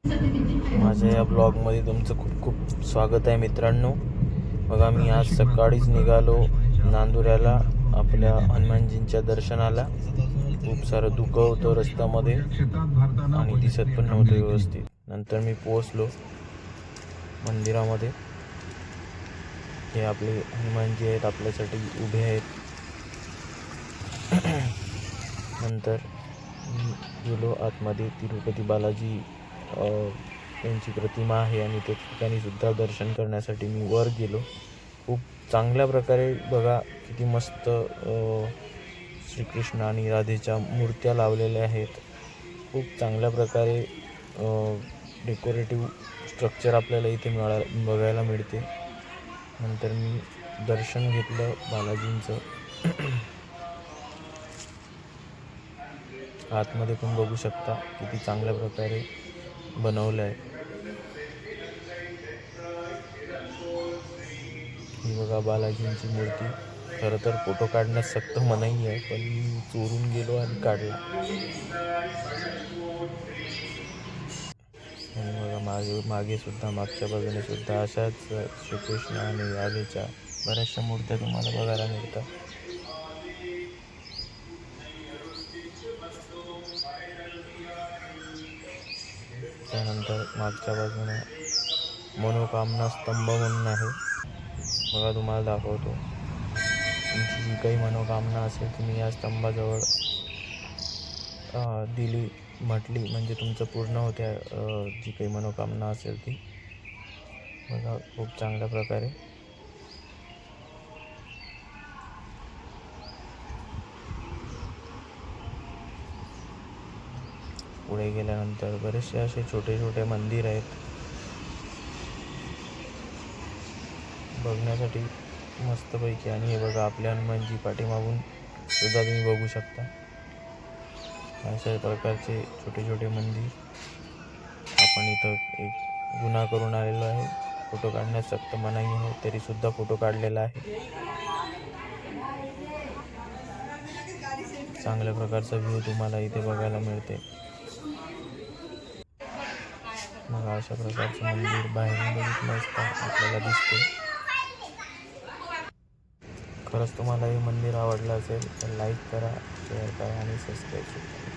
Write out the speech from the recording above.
माझ्या या ब्लॉगमध्ये तुमचं खूप खूप स्वागत आहे मित्रांनो. बघा, मी आज सकाळीच निघालो नांदुऱ्याला आपल्या हनुमानजींच्या दर्शनाला. खूप सारं धुकं होतं रस्त्यामध्ये आणि दिसत पण नव्हतं व्यवस्थित. नंतर मी पोहोचलो मंदिरामध्ये. हे आपले हनुमानजी आहेत, आपल्यासाठी उभे आहेत. नंतर मी गेलो आतमध्ये. तिरुपती बालाजी त्यांची प्रतिमा आहे आणि त्या ठिकाणी सुद्धा दर्शन करण्यासाठी मी वर गेलो. खूप चांगल्या प्रकारे बघा किती मस्त श्रीकृष्ण आणि राधेच्या मूर्त्या लावलेल्या आहेत. खूप चांगल्या प्रकारे डेकोरेटिव्ह स्ट्रक्चर आपल्याला इथे बघायला मिळते. नंतर मी दर्शन घेतलं बालाजींचं. आतमध्ये पण बघू शकता किती चांगल्या प्रकारे बनवलं आहे. ही बघा बालाजींची मूर्ती. खरं तर फोटो काढण्यास सक्त मनाई आहे, पण मी चोरून गेलो आणि काढला. आणि बघा मागे सुद्धा, मागच्या बाजूने सुद्धा अशाच श्रीकृष्ण आणि राधेच्या बऱ्याचशा मूर्त्या तुम्हाला बघायला मिळतात. त्यानंतर मागच्या बाजूने मनोकामना स्तंभ म्हणून आहे. बघा, तुम्हाला दाखवतो. तुमची जी काही मनोकामना असेल तुम्ही या स्तंभाजवळ म्हटली म्हणजे तुमचं पूर्ण होते. जी काही मनोकामना असेल ती बघा खूप चांगल्या प्रकारे. पुढे गेल्यानंतर बरेचसे असे छोटे छोटे मंदिर आहेत बघण्यासाठी मस्तपैकी. आणि हे बघा आपल्या हनुमानजी पाठीमागून सुद्धा तुम्ही बघू शकता. अशा प्रकारचे छोटे छोटे मंदिर. आपण इथं एक गुन्हा करून आलेलो आहे. फोटो काढण्यास सक्त मनाई आहे, तरी सुद्धा फोटो काढलेला आहे. चांगल्या प्रकारचा व्ह्यू तुम्हाला इथे बघायला मिळते. मग अशा प्रकारचे मंदिर बाहेरून बघितलं असता आपल्याला दिसते. खरंच तुम्हाला हे मंदिर आवडलं असेल तर लाईक करा, शेअर करा आणि सबस्क्राईब करा.